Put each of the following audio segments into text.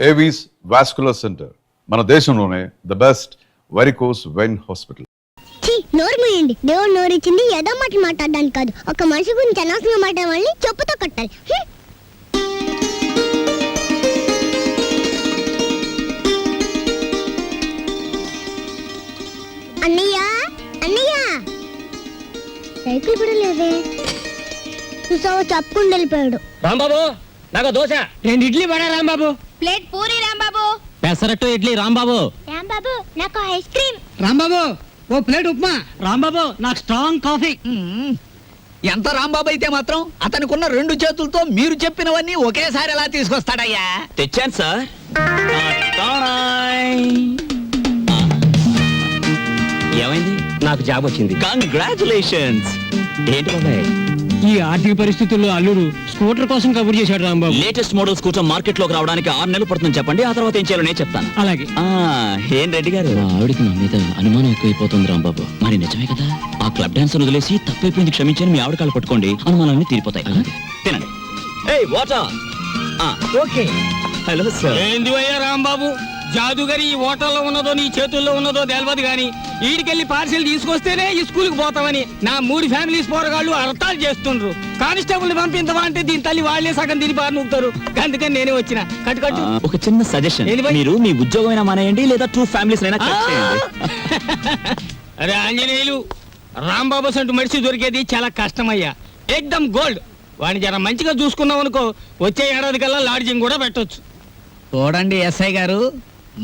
Avis vascular centre మన దేశంలోనే the best varicose vein hospital. నోరు మూయండి. దేవుడు నోరు ఇచ్చింది ఏదో మాట మాట్లాడడానికి కాదు, ఒక మనిషి గురించి అనవసరంగా మాట్లాడాలని చెప్పుతో కట్టాలి. అన్నయ్య అన్నయ్య సైకిల్ కూడా లేదే. చూసావా, చెప్పుకుండా వెళ్ళిపోయాడు. రాంబాబు నాకు దోశ, 2 ఇడ్లీ పడా రాంబాబు. ప్లేట్ పూరి రాంబాబు. పెసరట్టు ఇడ్లీ రాంబాబు. రాంబాబు నాకు ఐస్ క్రీమ్. రాంబాబు ఓ ప్లేట్ ఉప్మా. రాంబాబు నాకు స్ట్రాంగ్ కాఫీ. ఎంత రాంబాబు అయితే మాత్రం అతనికున్న 2 చేతులతో మీరు చెప్పినవన్నీ ఒకేసారి ఎలా తీసుకొస్తాడయ్యా? తెచ్చాను సార్. ఏమైంది? నాకు జాబ్ వచ్చింది. కంగ్రాచులేషన్స్. ఏంటి బాబాయ్, ఈ ఆర్థిక పరిస్థితుల్లో అల్లుడు స్కూటర్ కోసం కబుర్ చేశాడు Rambabu. Latest model scooter market లోకి రావడానికి 6 నెలలు పడుతుంది చెప్పండి, ఆ తర్వాత ఏం చేయాలో నేను చెప్తాను. అలాగే. ఏం రెడ్డి గారు, ఆవిడికి నా మీద అనుమానం ఎక్కువైపోతుంది రాంబాబు. మరి నిజమే కదా, ఆ క్లబ్ డాన్స్ వదిలేసి తప్పైపోయింది క్షమించని మీ ఆవిడ కాళ్ళు పట్టుకోండి, అనుమానాన్ని తీరిపోతాయి. తినండి. ఏయ్ వాటర్. ఓకే. Hello sir. ఏంది అయ్యా రాంబాబు, జాదుగరి ఈ హోటల్లో ఉన్నదో నీ చేతుల్లో ఉన్నదో తెలియదు గాని ఈడికెళ్ళి పార్సిల్ తీసుకొస్తేనే ఈ స్కూల్కి పోతామని నా 3 ఫ్యామిలీస్ పోరగాళ్ళు అర్థాలు చేస్తుండ్రు. కానిస్టేబుల్ పంపించవా అంటే దీని తల్లి వాళ్లే సగం తిని బారి నూపుతారు. అందుకని నేనే వచ్చిన. కట్టు. ఒక చిన్న సజెషన్, మీరు మీ ఉద్యోగం అయినా మానేయండి, లేదా 2 ఫ్యామిలీస్ అయినా కట్ చేయండి. అరే ఆంజనేయులు, రాంబాబు సంటూ మనిషి దొరికేది చాలా కష్టమయ్యా. ఏకదమ్ గోల్డ్. వాడిని జర మంచిగా చూసుకున్నాం అనుకో, వచ్చే ఏడాది కల్లా లాడ్జింగ్ కూడా పెట్టొచ్చు. చూడండి ఎస్ఐ గారు,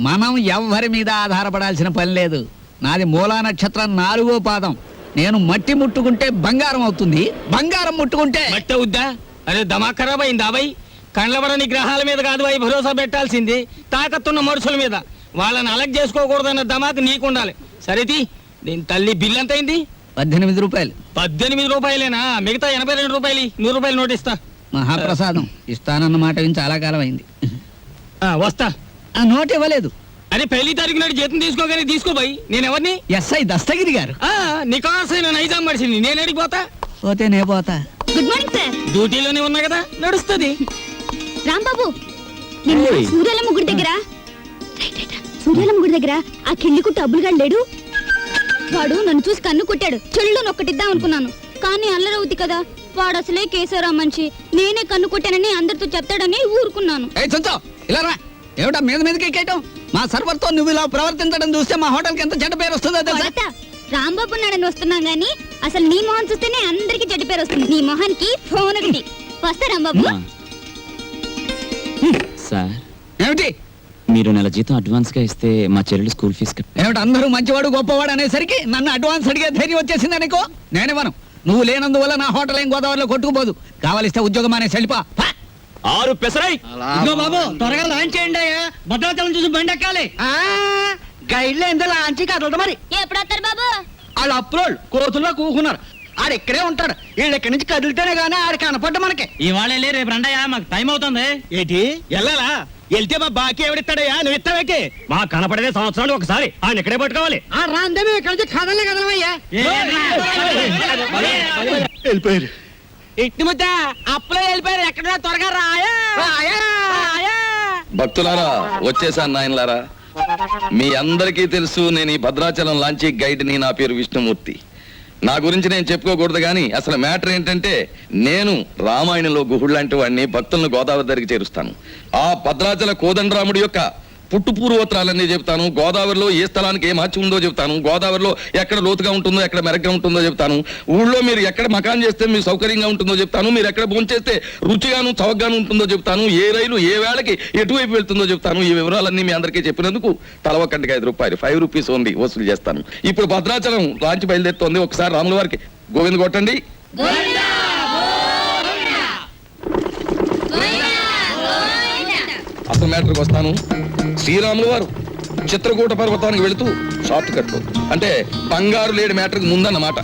మనం ఎవ్వరి మీద ఆధారపడాల్సిన పని లేదు. నాది మూలా నక్షత్రం 4వ పాదం. నేను మట్టి ముట్టుకుంటే బంగారం అవుతుంది, బంగారం ముట్టుకుంటే మట్టి అవుద్దా? అరే దమా ఖరాబ్ అయింది అబ్బాయి. కండ్లబడని గ్రహాల మీద కాదు అవి భరోసా పెట్టాల్సింది, తాకత్తున్న మనుషుల మీద. వాళ్ళని అలగ్ చేసుకోకూడదన్న దమాకు నీకుండాలి. సరేది, దీని తల్లి బిల్ ఎంత అయింది? 18 రూపాయలు. 18 రూపాయలేనా? మిగతా 82 రూపాయలు. 100 రూపాయలు నోటిస్తా. మహాప్రసాదం ఇస్తానన్న మాట విని చాలా కాలం అయింది. వస్తా. ఆ నోట్ ఇవ్వలేదు. అరే పెళ్లి తారీఖు నాడు జీతం తీసుకోగానే తీసుకోబోయి. నేను ఎవరిని? ఎస్ఐ దస్తగిరి గారు. నికాసైన నైజాం మనిషిని. నేను ఎడిగిపోతా. పోతే నే పోతా. Good morning sir. డ్యూటీలోనే ఉన్నా కదా, నడుస్తుంది. రాంబాబు, సూర్యాలమ్మ గుడి దగ్గర ఆ కిళ్ళి కుట్టు అబ్బులుగా లేడు. వాడు నన్ను చూసి కన్ను కుట్టాడు. చెల్లు నొక్కటిద్దాం అనుకున్నాను, కానీ అల్లరవుద్ది కదా. వాడు అసలే కేశవరావు మనిషి. నేనే కన్ను కొట్టానని అందరితో చెప్తాడని ఊరుకున్నాను. ఏమిటా మీద మీదకి ఎక్కేయటం? మా సర్వర్తో నువ్వు ఇలా ప్రవర్తించడం చూస్తే మా హోటల్కి ఎంత చెడ్డ పేరు వస్తుందో తెలుసా? రాంబాబు నాడని వస్తున్నాం గానీ అసలు నీ మొహం చూస్తేనే అందరికి చెడ్డ పేరు వస్తుంది. నీ మొహానికి ఫోన్ ఒకటి. వస్తా రాంబాబు. సార్, ఏమిటి? మీరు నెల జీతం అడ్వాన్స్ గా ఇస్తే మా చెల్లెలు స్కూల్ ఫీజు ఏమిటి? అందరూ మంచివాడు గొప్పవాడు అనేసరికి నన్ను అడ్వాన్స్ అడిగే ధైర్యం వచ్చేసింది అనుకో. నేనేమను, నువ్వు లేనందువల్ల నా హోటల్ ఏం గోదావరిలో కొట్టుకుపోదు. కావాలిస్తే ఉద్యోగం అనేసి వెళ్ళిపో. 6 పెసరై. ఇదిగో బాబు, త్వరగా లాంచ్ చేయండి. భద్రాచలం చూసి బండి ఎక్కాలి. గైడ్లో ఎంత లాంచ్ కదలదు మరి. ఎప్పుడు వస్తారు బాబు? వాళ్ళు అప్రోల్ కోతుల్లో కూకున్నారు. ఆడు ఇక్కడే ఉంటాడు. వీళ్ళు ఇక్కడి నుంచి కదిలితేనే గానీ ఆడు కనపడ్డ మనకి. ఇవాళ వెళ్ళి రేపు రండయ్యా, మాకు టైం అవుతుంది. ఏంటి వెళ్ళాలా? వెళ్తే మా బాకీ ఎవడిస్తాడయ్యా? నువ్వు ఇస్తావేకే? మా కనపడేదే సంవత్సరాలు ఒకసారి. ఆయన ఇక్కడే పట్టుకోవాలి. రాందే మేము ఇక్కడ నుంచి కదలే కదలమయ్యా. వెళ్ళిపోయారు. ఇట్టి ముద్ద అప్పులో వెళ్ళిపోయారు. ఎక్కడ త్వరగా రాయా. భక్తులారా, వచ్చేసాను నాయనలారా. మీ అందరికీ తెలుసు, నేను ఈ భద్రాచలం లాంచీ గైడ్ని. నా పేరు విష్ణుమూర్తి. నా గురించి నేను చెప్పుకోకూడదు కానీ అసలు మ్యాటర్ ఏంటంటే, నేను రామాయణంలో గుహుడు లాంటి వాడిని. భక్తులను గోదావరి దగ్గరికి చేరుస్తాను. ఆ భద్రాచల కోదండరాముడి యొక్క పుట్టు పూర్వోత్తరాలన్నీ చెప్తాను. గోదావరిలో ఏ స్థలానికి ఏ మార్చి ఉందో చెప్తాను. గోదావరిలో ఎక్కడ లోతుగా ఉంటుందో, ఎక్కడ మెరగ్గా ఉంటుందో చెప్తాను. ఊళ్ళో మీరు ఎక్కడ మకాన్ చేస్తే మీకు సౌకర్యంగా ఉంటుందో చెప్తాను. మీరు ఎక్కడ భోంచేస్తే రుచిగాను చవకగాను ఉంటుందో చెప్తాను. ఏ రైలు ఏ వేళకి ఎటువైపు వెళ్తుందో చెప్తాను. ఈ వివరాలన్నీ మీ అందరికీ చెప్పినందుకు తల ఒక్కటికి 5 రూపాయలు, 5 రూపీస్ ఓన్లీ వసూలు చేస్తాను. ఇప్పుడు భద్రాచలం లాంచ్ బయలుదేరుతోంది. ఒకసారి రాముల వారికి గోవింద కొట్టండి. అసలు మ్యాటర్కి వస్తాను. శ్రీరాములు వారు చిత్రకూట పర్వతానికి వెళుతూ షార్ట్ కట్ లో, అంటే బంగారు లేడి మ్యాటర్కి ముందన్నమాట.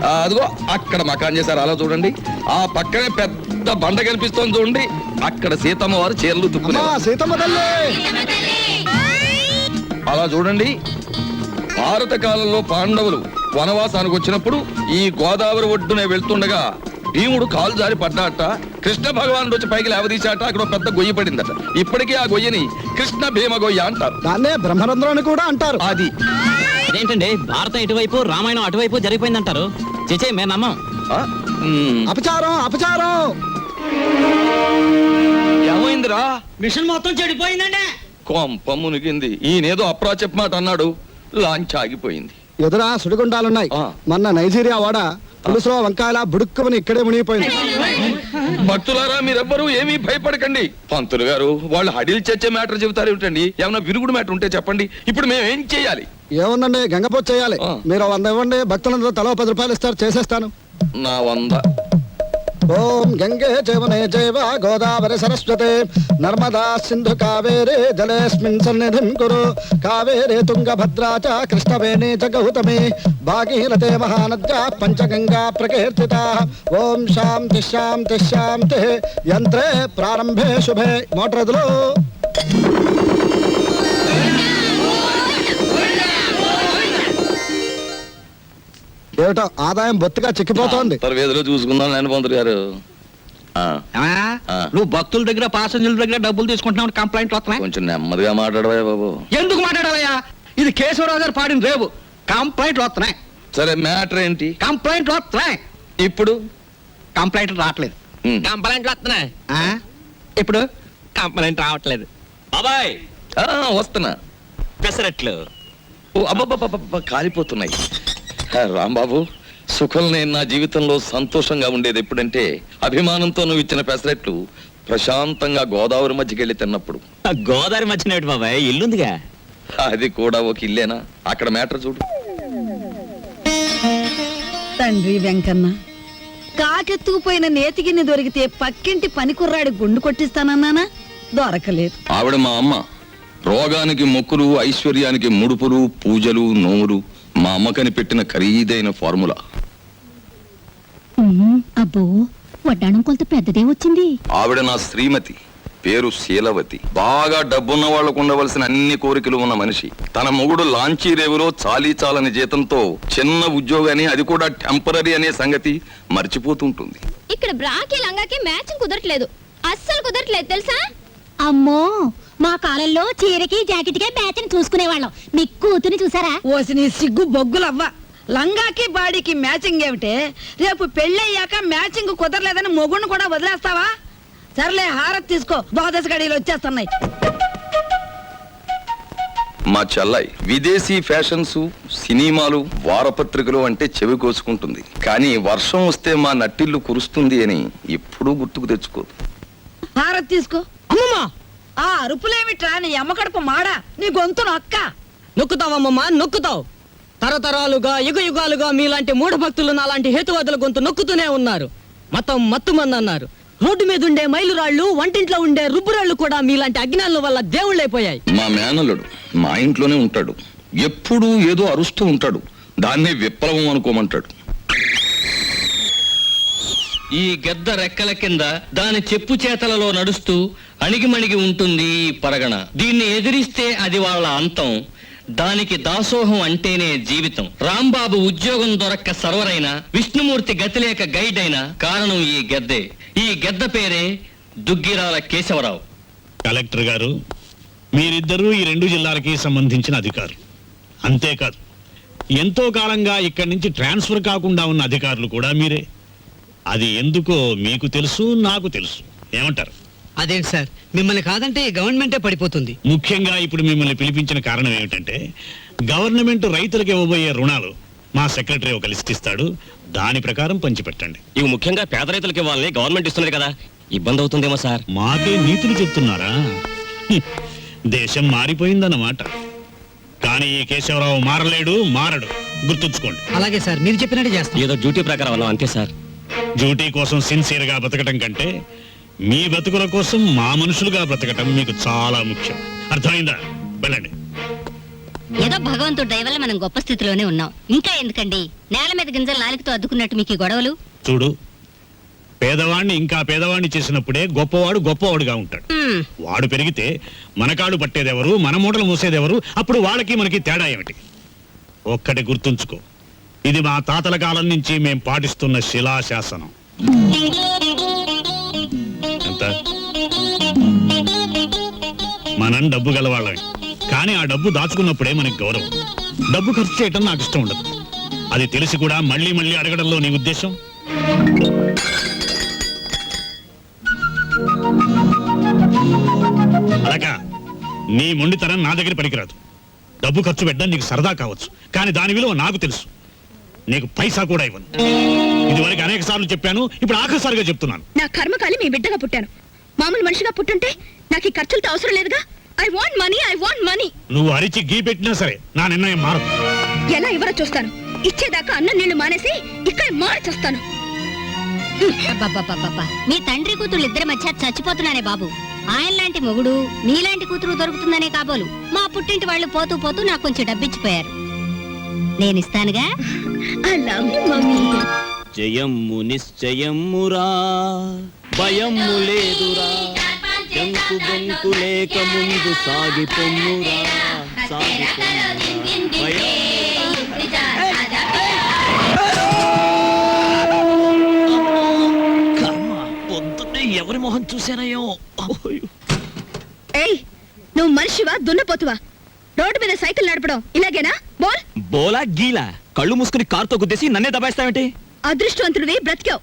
అదిగో అక్కడ మకాన్ చేశారు. అలా చూడండి. ఆ పక్కనే పెద్ద బండ కనిపిస్తోంది చూడండి. అక్కడ సీతమ్మ వారు చీరలు తుక్కున్నారు. అలా చూడండి. భారత కాలంలో పాండవులు వనవాసానికి వచ్చినప్పుడు ఈ గోదావరి ఒడ్డునే వెళ్తుండగా భీముడు కాలు జారి పడ్డాట, కృష్ణ భగవానుడు వచ్చి పైకి లేవదీశాట, అక్కడ ఒక పెద్ద గొయ్యి పడిందట. ఇప్పటికీ ఆ గొయ్యని కృష్ణ భీమ గొయ్య అంటారు. దాన్నే బ్రహ్మరంధ్రం అని కూడా అంటారు. అది అదేంటండి భారతం ఇటువైపు రామాయణం అటువైపు జరిగిపోయిందంటారు? చేచే మేము నమ్మం. ఆ? ఉమ్. అపచారం అపచారం. ఏమైందిరా? మిషన్ మొత్తం చెడిపోయిందండి. కొంప మునిగింది. ఈయనేదో అప్రా చెప్పమాట అన్నాడు, లాంచ్ ఆగిపోయింది. ఎదురా సుడిగుండాలున్నాయి. ఆ. మొన్న నైజీరియా వాడ పులుసులో వంకాయల బుడుక్కుమని ఇక్కడే మునిగిపోయింది. భక్తులారా, మీరెవ్వరూ ఏమీ భయపడకండి. పంతులు గారు వాళ్ళు హడిల్ చచ్చే మ్యాటర్ చెబుతారు ఏమిటండి? ఏమైనా విరుగుడు మ్యాటర్ ఉంటే చెప్పండి. ఇప్పుడు మేము ఏం చేయాలి? ఏముందండి, గంగపోతు చేయాలి. ఆ. మీరు 100 ఇవ్వండి, భక్తులందరూ తలో 10 రూపాయలు ఇస్తారు, చేసేస్తాను. నా 100. ఓం గంగే జవనే జైవ గోదావరి సరస్వతే నర్మదా సింధు కావేరే జలేస్మిన్ సన్నిధిం కురు కావేరే తుంగభద్రా చ కృష్ణవేణి చ గౌతమి భాగీరథే మహానద్యా పంచగంగా ప్రకీర్తితా. ఓం శాంతి శాంతి శాంతి. యంత్రే ప్రారంభే శుభే. మోటరదులు ఏమిటో ఆదాయం బొత్తిగా చిక్కిపోతోంది. తర్వేదిలో చూసుకుందాం నేను పంతులు గారు. ఆ, ఆ. నువ్వు భక్తుల దగ్గర పాసెంజర్ల దగ్గర డబ్బులు తీసుకుంటున్నావు, కంప్లైంట్లు వస్తున్నాయి. కొంచెం నెమ్మదిగా మాట్లాడవా బాబు. ఎందుకు మాట్లాడాలయ్యా? ఇది కేశవరావు గారు పాడిన రేవు. కంప్లైంట్లు వస్తున్నాయి, సరే మ్యాటర్ ఏంటి కంప్లైంట్లు వస్తున్నాయి. ఇప్పుడు? కంప్లైంట్లు రావట్లేదు. ఉమ్. కంప్లైంట్లు వస్తున్నాయి, ఆ? ఇప్పుడు కంప్లైంట్ రావట్లేదు. బాబాయ్ ఆ, వస్తున్నా. పెసరట్లు. ఓ అబ్బబ్బబ్బబ్బ, కాలిపోతున్నాయి. ఆ, రాంబాబు, సుఖం నేను నా జీవితంలో సంతోషంగా ఉండేది ఎప్పుడంటే అభిమానంతో నువ్వు ఇచ్చిన పెసరెట్లు ప్రశాంతంగా గోదావరి మధ్యకి వెళ్ళి తిన్నప్పుడు. ఆ గోదావరి మధ్యన బాబాయ్ ఇల్లుందిగా. అది కూడా ఒక ఇల్లేనా? అక్కడ మ్యాటర్ చూడు. తండ్రి వెంకన్న, కాకెత్తుకుపోయిన నేతిగిన్ని దొరికితే పక్కింటి పనికుర్రాడి గుండు కొట్టిస్తానన్నానా? దొరకలేదు. ఆవిడ మా అమ్మ. రోగానికి మొక్కులు, ఐశ్వర్యానికి ముడుపులు, పూజలు, నోములు మా అమ్మకని పెట్టిన ఖరీదైన ఫార్ములా. అబ్బో వడ్డాణం కొంత పెద్దదే వచ్చింది. ఆవిడ నా శ్రీమతి, పేరు శీలవతి. బాగా డబ్బున్న వాళ్లకు ఉండవలసిన అన్ని కోరికలు ఉన్న మనిషి. తన మొగుడు లాంచీ రేవులో చాలీ చాలని జీతంతో చిన్న ఉద్యోగాన్ని, అది కూడా టెంపరరీ అనే సంగతి మర్చిపోతుంటుంది. ఇక్కడ బ్రాకి లంగాకి మ్యాచింగ్ కుదరట్లేదు, అస్సలు కుదరట్లేదు తెలుసా? అమ్మో, మా కాలంలో చీరకి జాకెట్కే మ్యాచ్ని చూసుకునేవాళ్ళం. మీ కూతుని చూసారా? ఓసి నీ సిగ్గు బొగ్గులవ్వ. లంగాకి బాడీకి మ్యాచింగ్ ఏమిటే? రేపు పెళ్ళయ్యాక మ్యాచింగ్ కుదరలేదని మొగుణ్ణి కూడా వదిలేస్తావా? సర్లే, హారతి తీసుకో, ద్వాదశ గడియలు వచ్చేస్తున్నాయి. మా చెల్లాయి విదేశీ ఫ్యాషన్స్, సినిమాలు, వారపత్రికలు అంటే చెవి కోసుకుంటుంది. కానీ వర్షం వస్తే మా నట్టిల్లు కురుస్తుంది అని ఎప్పుడూ గుర్తుకు తెచ్చుకోదు. హారతి తీసుకో. అమ్మమ్మా ఆ అరుపులేమిట్రా? నీ అమ్మ కడుపు మాడా, నీ గొంతు నొక్క. నొక్కుతావమ్మమ్మా, నొక్కుతావు. తరతరాలుగా యుగాలుగా మీలాంటి మూఢ భక్తులు నాలాంటి హేతువాదుల గొంతు నొక్కుతూనే ఉన్నారు. మతం మత్తుమంది అన్నారు. రోడ్డు మీద ఉండే మైలురాళ్ళు, వంటింట్లో ఉండే రుబ్బురాళ్ళు కూడా మీలాంటి అజ్ఞానుల వల్ల దేవుళ్ళైపోయాయి. మా మేనల్లుడు మా ఇంట్లోనే ఉంటాడు. ఎప్పుడూ ఏదో అరుస్తూ ఉంటాడు. దాన్నే విప్లవం అనుకోమంటాడు. ఈ గద్ద రెక్కల కింద దాని చెప్పు చేతలలో నడుస్తూ అణిగిమణిగి ఉంటుంది ఈ పరగణ. దీన్ని ఎదిరిస్తే అది వాళ్ళ అంతం. దానికి దాసోహం అంటేనే జీవితం. రాంబాబు ఉద్యోగం దొరక్క సర్వరైన, విష్ణుమూర్తి గతిలేక గైడ్ అయిన కారణం ఈ గద్దే. ఈ గద్ద పేరే దుగ్గిరాల కేశవరావు. కలెక్టర్ గారు, మీరిద్దరూ ఈ 2 జిల్లాలకి సంబంధించిన అధికారులు. అంతేకాదు, ఎంతో కాలంగా ఇక్కడి నుంచి ట్రాన్స్ఫర్ కాకుండా ఉన్న అధికారులు కూడా మీరే. అది ఎందుకో మీకు తెలుసు, నాకు తెలుసు. ఏమంటారు? అదేంటి సార్, మిమ్మల్ని కాదంటే ఈ గవర్నమెంటే పడిపోతుంది. ముఖ్యంగా ఇప్పుడు మిమ్మల్ని పిలిపించిన కారణం ఏమిటంటే, గవర్నమెంట్ రైతులకు ఇవ్వబోయే రుణాలు మా సెక్రటరీ ఒక లిస్ట్ ఇస్తాడు. దాని ప్రకారం పంచిపెట్టండి. ఇవి ముఖ్యంగా పేద రైతులకి వాళ్ళని గవర్నమెంట్ ఇస్తున్నది కదా, ఇబ్బంది అవుతుందేమో సార్. మాకే నీతులు చెప్తున్నారా? దేశం మారిపోయిందన్నమాట. కానీ ఈ కేశవరావు మారలేడు, మారడు. గుర్తుంచుకోండి. అలాగే సార్, మీరు చెప్పినట్టు చేస్తాం. ఏదో డ్యూటీ ప్రకారం అలా అంతే సార్. డ్యూటీ కోసం సిన్సియర్ గా బతకటం కంటే మీ బతుకుల కోసం మా మనుషులుగా బ్రతకటం మీకు చాలా ముఖ్యం. అర్థమైందా? వెళ్ళండి. ఏదో భగవంతుడి దయ వల్ల మనం గొప్ప స్థితిలోనే ఉన్నాం. ఇంకా ఎందుకండి నేల మీద గింజలు నాలుగుతో అద్దుకున్నట్టు మీకు ఈ గొడవలు? చూడు, పేదవాణ్ణి ఇంకా పేదవాణ్ణి చేసినప్పుడే గొప్పవాడు గొప్పవాడుగా ఉంటాడు. వాడు పెరిగితే మనకాడు పట్టేదెవరు, మన మూటలు మూసేదెవరు? అప్పుడు వాళ్ళకి మనకి తేడా ఏమిటి? ఒక్కటి గుర్తుంచుకో, ఇది మా తాతల కాలం నుంచి మేం పాటిస్తున్న శిలాశాసనం. ఎంత? మనం డబ్బు గలవాళ్ళమే, కానీ ఆ డబ్బు దాచుకున్నప్పుడే మనకి గౌరవం. డబ్బు ఖర్చు చేయటం నాకు ఇష్టం ఉండదు. అది తెలిసి కూడా మళ్ళీ మళ్ళీ అడగడంలో నీ ఉద్దేశం? అలాగా నీ మొండితనం నా దగ్గర పనికిరాదు. డబ్బు ఖర్చు పెట్టడం నీకు సరదా కావచ్చు, కానీ దాని విలువ నాకు తెలుసు. నీకు పైసా కూడా ఇవ్వను. ఇదివరకు అనేక సార్లు చెప్పాను, ఇప్పుడు ఆఖరిసారిగా చెప్తున్నాను. నా కర్మకాలి మీ బిడ్డగా పుట్టాను. మామూలు మనిషిగా పుట్టుంటే నాకు ఈ ఖర్చులతో అవసరం లేదుగా. I want money. నువ్వు అరిచి గీ పెట్టినా సరే నా నిర్ణయం మారదు. ఎలా ఇవ్వరో చూస్తాను. ఇచ్చేదాకా అన్నం నీళ్లు మానేసి ఇక్కడ మార్చేస్తాను. మీ తండ్రి కూతురు ఇద్దరి మధ్య చచ్చిపోతున్నానే బాబు. ఆయన లాంటి మొగుడు నీలాంటి కూతురు దొరుకుతుందనే కాబోలు మా పుట్టింటి వాళ్ళు పోతూ పోతూ నాకు కొంచెం డబ్బిచ్చిపోయారు. నేనిస్తానుగా. I love you mummy. జయమ్ము నిశ్చయమ్మురా, భయమ్ము లేదురా, జంకు బొంకు లేక ముందు సాగిపోమ్మురా, పొద్దున్నే ఎవరి మొహం చూసానయో. ఏయ్, నువ్వు మనిషివా దున్నపోతువా? రోడ్డు మీద సైకిల్ నడపడం ఇలాగేనా? బోల్. బోలా గీలా కళ్ళు మూసుకుని కారుతో గుద్దేసి నన్నే దబాయిస్తావేంటి? అదృష్టవంతుడివి, బ్రతికావు.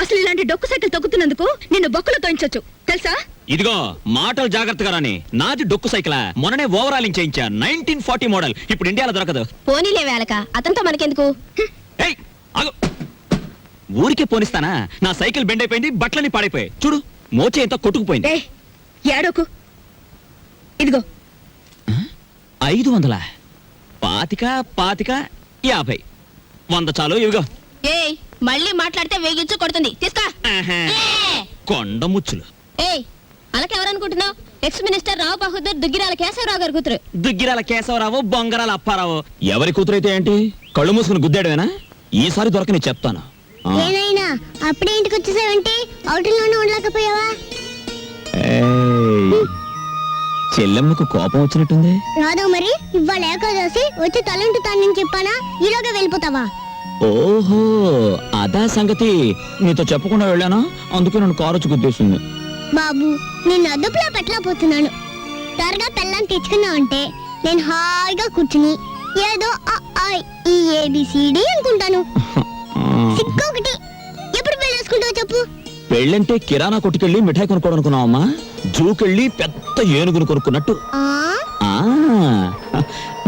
అసలు ఇలాంటి డొక్కు సైకిల్ తొక్కుతున్నందుకు నిన్ను బొక్కలు తోయించొచ్చు తెలుసా? ఇదిగో మాటలు జాగ్రత్తగా రాని. నాది డొక్కు సైకిలా, మొన్ననే ఓవరాలింగ్ చేయించా. 1940 మోడల్. ఇప్పుడు ఇండియాలో దొరకదు. పోనీలే వేలక, అతనితో మనకెందుకు? ఏయ్, ఆగు. ఊరికే పోనిస్తానా? నా సైకిల్ బెండ్ అయిపోయింది, బట్టలని పాడైపోయాయి. చూడు, మోచే ఎంత కొట్టుకుపోయింది. ఏయ్, ఏడోకు. ఇదిగో 500, పాతిక 50, 100 చాలు. ఇవిగో. ఏయ్, మళ్ళీ మాట్లాడితే వేగించు కొడుతుంది. తీసుకో. కొండ ముచ్చులు. ఏయ్, అలాకెవరనుకుంటున్నావు? ఎక్స్ మినిస్టర్ రావు బహదూర్ దుగ్గిరాల కేశవరావు గారి కూతురు. దుగ్గిరాల కేశవరావు, బొంగరాల అప్పారావు. ఎవరి కూతురైతే ఏంటి? కళ్ళు మూసుకుని గుద్దాడువేనా? ఈసారి దొరకని చెప్తాను. ఏనైనా అప్పుడే ఇంటికి వచ్చేసావంటే అవుటింగ్లోనే ఉండలేకపోయావా? చెల్లెమ్మకు కోపం వచ్చినట్టుంది. రాదు మరి, ఇవాళ ఏకాదశి వచ్చి తలంటుతానని చెప్పానా? ఈలోగా వెళ్ళిపోతావా? ఓహో, అదా సంగతి. నీతో చెప్పకుండా వెళ్ళానా, అందుకే నన్ను కారు వచ్చి గుద్దేసింది. బాబు, నేను అదుపులో పెట్టలేకపోతున్నాను. త్వరగా పెళ్ళాన్ని తెచ్చుకున్నా అంటే నేను హాయిగా కూర్చుని ఏదో ఈ ఏబిసిడి అనుకుంటాను. సిక్కొకటి. ఎప్పుడు పెళ్ళేసుకుంటావు చెప్పు? పెళ్ళంటే కిరాణా కొట్టుకెళ్ళి మిఠాయి కొనుక్కోవడం అనుకున్నావమ్మా? జూకెళ్ళి పెద్ద ఏనుగును కొనుక్కున్నట్టు.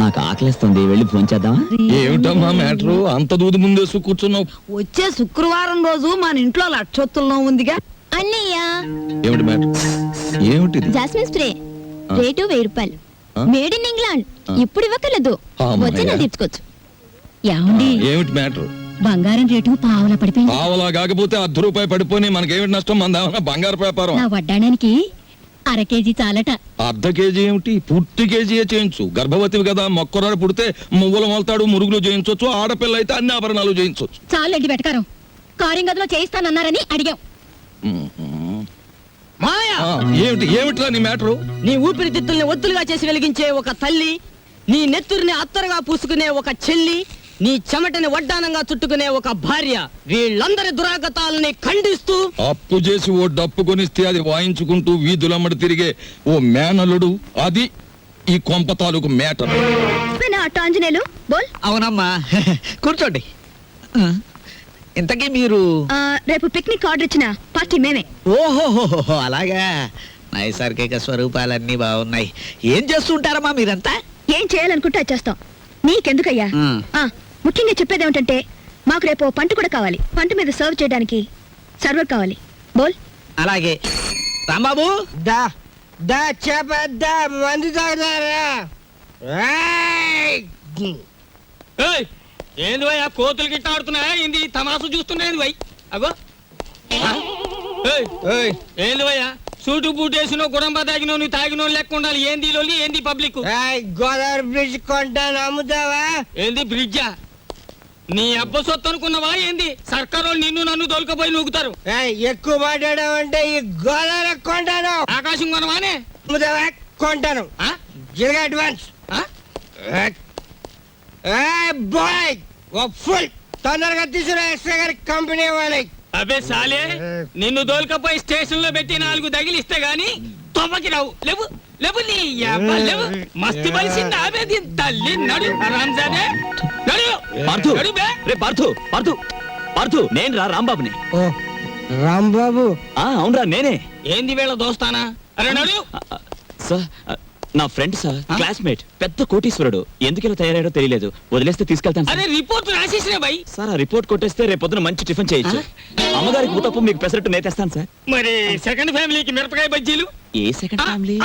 నాకు ఆకలిస్తుంది, వెళ్ళి ఫోన్ చేద్దామా? ఏమిటమ్మా మ్యాటరు? అంత దూది ముందేసు కూర్చున్నావు. వచ్చే శుక్రవారం రోజు మన ఇంట్లో లక్షొత్తుల్లో ఉందిగా. అన్నయ్య, ఏమిటి మ్యాటర్? ఏమిటి? జాస్మిన్ స్ప్రే రేటు 1000 రూపాయలు. Made in England. ఇప్పుడు ఇవ్వకలేదు, వచ్చి నేను తెచ్చుకోవచ్చు. ఏమిటి మ్యాటర్? బంగారం రేటు పావలా పడిపోయింది. పావలా కాకపోతే ₹10 పడిపోయి మనకేమిటి నష్టం? మన బంగారు వ్యాపారం. నా వడ్డాడానికి అర కేజీ చాలట. అర్ధ కేజీ ఏమిటి? పూర్తి కేజీయే చేయించు. గర్భవతివి కదా, మొక్కరాడు పుడితే మువ్వలు మొలతాడు, మురుగులు చేయించవచ్చు. ఆడపిల్ల అయితే అన్ని ఆభరణాలు చేయించవచ్చు. చాలండి వెటకారం. కారింగదిలో చేయిస్తానన్నారని అడిగాం. ఏమిట్రా నీ మ్యాటరు? నీ ఊపిరితిత్తుల్ని ఒత్తులుగా చేసి వెలిగించే ఒక తల్లి, నీ నెత్తురిని అత్తరుగా పూసుకునే ఒక చెల్లి, నీ చెమటని వడ్డానంగా చుట్టుకునే ఒక భార్య, వీళ్ళందరి దురాగతాలని ఖండిస్తూ అప్పు చేసి ఓ డప్పు కొనిస్తే అది వాయించుకుంటూ వీధులమ్మడి తిరిగే ఓ మేనలుడు, అది ఈ కొంప తాలూకు మేటర్. ఆంజనేయులు బోల్. అవునమ్మా, కూర్చోండి. ఇంతకీ మీరు? రేపు పిక్నిక్ ఆర్డర్ ఇచ్చిన పార్టీ మేమే. ఓహోహో, అలాగా. నైసర్గిక స్వరూపాలన్నీ బాగున్నాయి. ఏం చేస్తుంటారమ్మా మీరంతా? ఏం చేయాలనుకుంటే అది చేస్తాం. నీకెందుకయ్యా? ముఖ్యంగా చెప్పేది ఏమిటంటే, మాకు రేపు పంట కూడా కావాలి. పంట మీద సర్వ్ చేయడానికి సర్వర్ కావాలి. బోల్. అలాగే. రాంబాబు, ఏంది భయ్, కోతులు గిట్ట ఆడుతున్నాయా? ఏంది తమాసు చూస్తున్నాయి భయ్? అగో ఏంది భయ్యా, సూటు బూటేసినో గుడంబ తాగినో నువ్వు తాగినో లెక్క ఉండాలి. ఏంది లోలి, ఏంది పబ్లిక్? గోదావరి బ్రిడ్జ్ కొంటాను, అమ్ముతావా? ఏంది బ్రిడ్జా? నీ అబ్బ సొత్తు అనుకున్నావా ఏంది? సర్కారు నిన్ను నన్ను దొలకపోయి నూగుతారు. ఎక్కువ మాట్లాడావంటే ఈ గోదావరి కొంటాను. ఆకాశం కొనవానే? అమ్ముతావా? కొంటాను. అడ్వాన్స్ బాయ్, ఫుల్ తొందరగా తీసుకురా. ఎక్స్ట్రా గారి కంపెనీ వాళ్ళకి అబే సాలే నిన్ను దోల్కపోయి స్టేషన్ లో పెట్టి 4 తగిలిస్తే గాని తొమ్మకి రావు లేవు లేవు నీ యబ్బ లేవు మస్తి బలిసింది ఆమె దీని తల్లి నడు రాంజానే నడు పార్థు నడు బే రే పార్థు పార్థు పార్థు నేను రా రాంబాబుని రాంబాబు అవునరా నేనే ఏంది వేళ దోస్తానా అరే నడు సార్ నా ఫ్రెండ్ సార్ క్లాస్మేట్ పెద్ద కోటీశ్వరుడు ఎందుకు ఇలా తయారయ్యాడో తెలియలేదు వదిలేస్తే తీసుకెళ్తాను సార్. అరే రిపోర్ట్ రాసేసిన బై సార్ ఆ రిపోర్ట్ కొట్టేస్తే రేపు పొద్దున మంచి టిఫిన్ చేయొచ్చు అమ్మగారికి ఊతప్పు మీకు పెసరట్టు నేతేస్తాను సార్. మరి సెకండ్ ఫ్యామిలీకి మిరపకాయ బజ్జీలు ఏ సెకండ్ ఫ్యామిలీ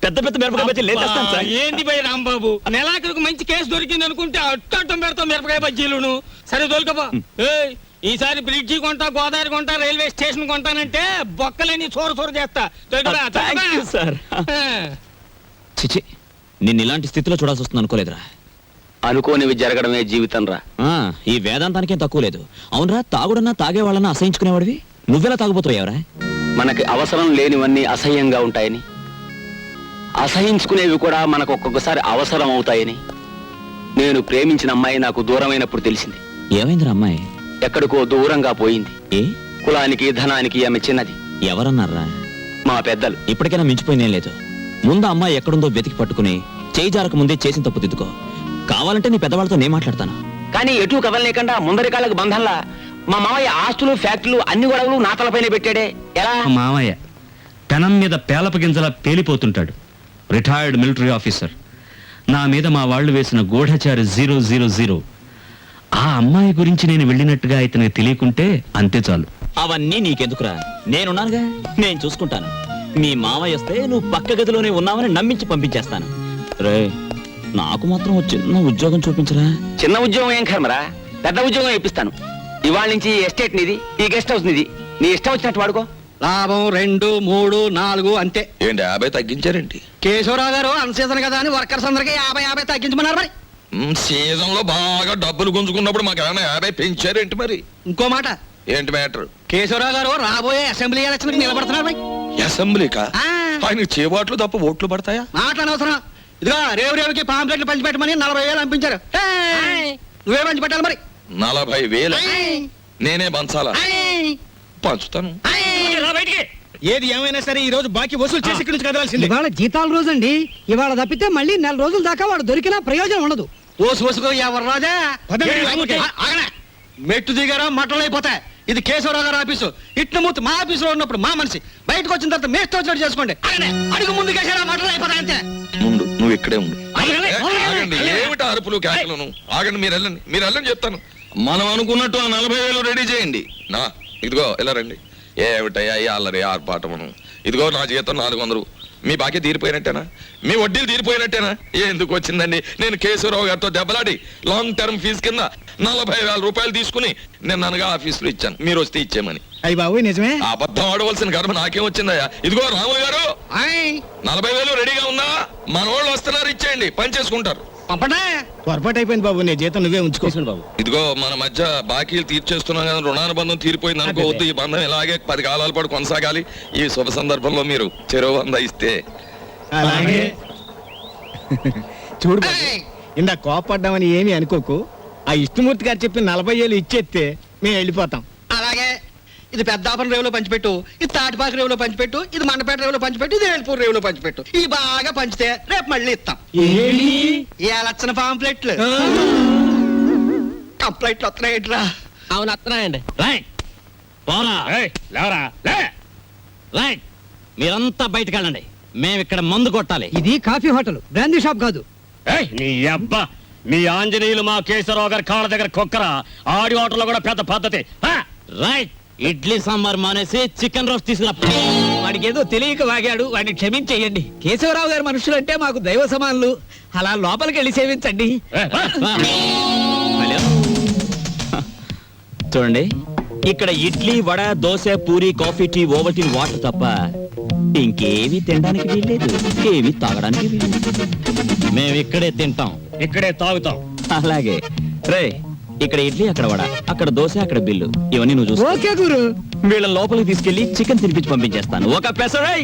పెద్ద పెద్ద మిరపకాయ బజ్జీలు నేతేస్తాను సార్. ఏంది బై రాంబాబు నెలాఖరుకు మంచి కేసు దొరికింది అనుకుంటే అట్టం పెడతాం మిరపకాయ బజ్జీలును సరే దొరకబా ఏయ్ ఈసారి బ్రిడ్జి కొంటా గోదావరి కొంటా రైల్వే స్టేషన్ కొంటానంటే బొక్కలని చోరు చేస్తా దొరకరా? Thank you, sir. చిచి నిన్ను ఇలాంటి స్థితిలో చూడాల్సి వస్తుంది అనుకోలేదురా. అనుకోనివి జరగడమే జీవితం రా. ఈ వేదాంతానికేం తక్కువ లేదు. అవునరా తాగుడన్నా తాగేవాళ్ళన్నా అసహించుకునేవాడివి నువ్వెలా తాగుపోతావురా? మనకి అవసరం లేనివన్నీ అసహ్యంగా ఉంటాయని, అసహించుకునేవి కూడా మనకు ఒక్కొక్కసారి అవసరం అవుతాయని నేను ప్రేమించిన అమ్మాయి నాకు దూరమైనప్పుడు తెలిసింది. ఏమైందిరా అమ్మాయి? ఎక్కడికో దూరంగా పోయింది. ఏ కులానికి ధనానికి ఆమె చిన్నది. ఎవరన్నారా? మా పెద్దలు. ఇప్పటికైనా మించిపోయిందేం లేదు. ముందు అమ్మాయి ఎక్కడుందో వెతికి పట్టుకుని చేయి జారక ముందే చేసిన తప్పు దిద్దుకో. కావాలంటే నీ పెద్దవాళ్ళతో నేను మాట్లాడతాను. కానీ ఎటు కదలలేకుండా ముందరి కాళ్ళకు బంధంలా మా మామయ్య ఆస్తులు ఫ్యాక్టరీలు అన్ని గొడవలు నా తలపైన పెట్టాడే. ఎలా? మామయ్య పెనం మీద పేలప గింజలా పేలిపోతుంటాడు. Retired military officer. నా మీద మా వాళ్ళు వేసిన గూఢచారి 000. ఆ అమ్మాయి గురించి నేను వెళ్ళినట్టుగా ఇతనికి తెలియకుంటే అంతే చాలు. అవన్నీ నీకెందుకురా? నేనున్నానుగా, నేను చూసుకుంటాను. మీ మావయ్య వస్తే నువ్వు పక్క గదిలోనే ఉన్నావని నమ్మించి పంపించేస్తాను. రే నాకు మాత్రం చిన్న ఉద్యోగం చూపించరా. చిన్న ఉద్యోగం ఏం కర్మరా, పెద్ద ఉద్యోగం ఇప్పిస్తాను. ఇవాళ నుంచి ఈ ఎస్టేట్ నిది, ఈ గెస్ట్ హౌస్ నిది. నీ ఇష్టం వచ్చినట్టు వాడుకో. లాభం 2, 3, 4 అంతే. ఏంటి 50 తగ్గించారేంటి? కేశవరావు గారు అన్సీజన్ కదా అని వర్కర్స్ అందరికి 50 తగ్గించమన్నారు. మరి సీజన్ లో బాగా డబ్బులు గుంజుకున్నప్పుడు మాకు ఏమైనా 50 పెంచారేంటి? మరి ఇంకో మాట, ఏంటి మ్యాటర్? కేశవరావు గారు రాబోయే అసెంబ్లీ ఎలక్షన్ నిలబడుతున్నారు. మరి అసెంబ్లీకా? ఆ. ఆయన చేబాట్లు తప్ప ఓట్లు పడతాయా? మాట్లాడనవసరం. ఇదిగో రేవుకి పాంప్లెట్లు పంచిపెట్టమని 40,000 పంపించారు. నువ్వే పంచి పెట్టాలి. మరి 40,000 నేనే పంచాలా? పంచుతాను. ఏది ఏమైనా సరే ఈ రోజు బాకీ వసూలు చేసి ఇక్కడి నుంచి కదలాల్సింది. ఇవాళ జీతాల రోజు అండి. ఇవాళ తప్పితే మళ్ళీ 4 రోజుల దాకా వాడు దొరికినా ప్రయోజనం ఉండదు. ఓసుకో ఎవరు రాజా. మెట్టు దిగారా మట్టలు అయిపోతాయి. ఇది కేశవరావు గారు ఆఫీసు. ఇట్ల మా ఆఫీసులో ఉన్నప్పుడు మా మనిషి, బయటకు వచ్చిన తర్వాత మేస్తో వచ్చినట్టు చేసుకోండి. అడుగు ముందు కేసారా మట్టలు అయిపోతాయి అంతే. ముందు నువ్వు ఇక్కడే ఉండు. ఆగండి, ఏమిటి అరుపులు కేకలను? ఆగండి, మీరు వెళ్ళండి చెప్తాను. మనం అనుకున్నట్టు ఆ 40,000 రెడీ చేయండి. నా ఇదిగో ఇలా రండి. ఏమిటయ్యా ఈ అల్లరి ఆర్పాటమును? ఇదిగో నా జీతం 400. మీ బాకీ తీరిపోయినట్టేనా? మీ వడ్డీలు తీరిపోయినట్టేనా? ఎందుకు వచ్చిందండి? నేను కేశవరావు గారితో దెబ్బలాడి లాంగ్ టర్మ్ ఫీజు కింద 40,000 రూపాయలు తీసుకుని నేను అనగా ఆఫీసులో ఇచ్చాను. మీరు వస్తే ఇచ్చేమని. అయ్యి బాబు నిజమే. అబద్ధం ఆడవలసిన కర్మ నాకేం వచ్చిందయ్యా? ఇదిగో రాములు గారు 40,000 రెడీగా ఉందా? మన వాళ్ళు వస్తున్నారు, ఇచ్చేయండి, పని చేసుకుంటారు. పొరపాటు అయిపోయింది బాబు. నీ జీతం నువ్వే ఉంచుకోవాలి బాబు. ఇదిగో మన మధ్య బాకీలు తీర్చేస్తున్నాం కదా, రుణానుబంధం తీరిపోయింది అనుకోవద్దు. ఈ బంధం ఇలాగే 10 కాలాల పాటు కొనసాగాలి. ఈ శుభ సందర్భంలో మీరు చెరువు 100 ఇస్తే. అలాగే చూడు బాబు, ఇందా కోపడ్డామని ఏమీ అనుకోకు. ఆ ఇష్టమూర్తి గారు చెప్పి 40,000 ఇచ్చేస్తే మేము వెళ్ళిపోతాం. అలాగే ఇది పెద్దాపురం రేవులో పంచిపెట్టు, ఇది తాటిపాక రేవులో పంచిపెట్టు, ఇది మండపేట రేవులో పంచిపెట్టు, ఇది వేల్పూర్ రేవులో పంచిపెట్టు. ఇది బాగా పంచితే రేపు మళ్ళీ ఇస్తాం. ఈ లక్షణ పాంప్లెట్లు కంప్లైంట్లు వస్తున్నాయిట్రా. అవును వస్తున్నాయండి. మీరంతా బయటకు వెళ్ళండి. మేము ఇక్కడ మందు కొట్టాలి. ఇది కాఫీ హోటల్, బ్రాందీ షాప్ కాదు. నీ అబ్బా, మీ ఆంజనేయులు మా కేశవరావు గారి కాళ్ళ దగ్గర కుక్కరా. ఆడి హోటల్లో కూడా పెద్ద పద్ధతి. రైట్, ఇడ్లీ సాంబార్ మానేసి చికెన్ రోస్ట్ తీసుకురా. వాడికి ఏదో తెలియక వాగాడు, వాడిని క్షమించేయండి. కేశవరావు గారి మనుషులు అంటే మాకు దైవ సమానులు. అలా లోపలికి వెళ్ళి సేవించండి. చూడండి, ఇక్కడ idli, vada, dosa, puri, coffee, tea, Ovaltine, water తప్ప ఇంకేమీ తినడానికి వీల్లేదు, ఏమీ తాగడానికి వీల్లేదు. మేము ఇక్కడే తింటాం, ఇక్కడే తాగుతాం. అలాగే రే, ఇక్కడ ఇడ్లీ, అక్కడ వడ, అక్కడ దోశ, అక్కడ బిల్లు. ఇవన్నీ నువ్వు చూసుకో. ఓకే గురు. వీళ్ళ లోపలికి తీసుకెళ్లి చికెన్ తినిపించి పంపించేస్తాను. ఒక పెసరై.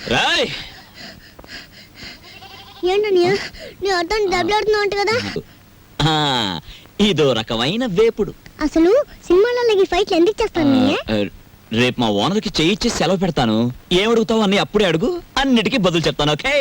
రాయ్ ఏంటన్నయ్య నీ అర్థం దెబ్బలాడుతున్నావు అంట కదా ఆ, ఇదో రకమైన వేపుడు. అసలు సినిమాలలో ఈ ఫైట్లు ఎందుకు చేస్తాను రేపు మా ఓనర్కి చేయించి సెలవు పెడతాను. ఏమడుగుతావు అన్ని అప్పుడే అడుగు, అన్నిటికీ బదులు చెప్తాను. ఓకే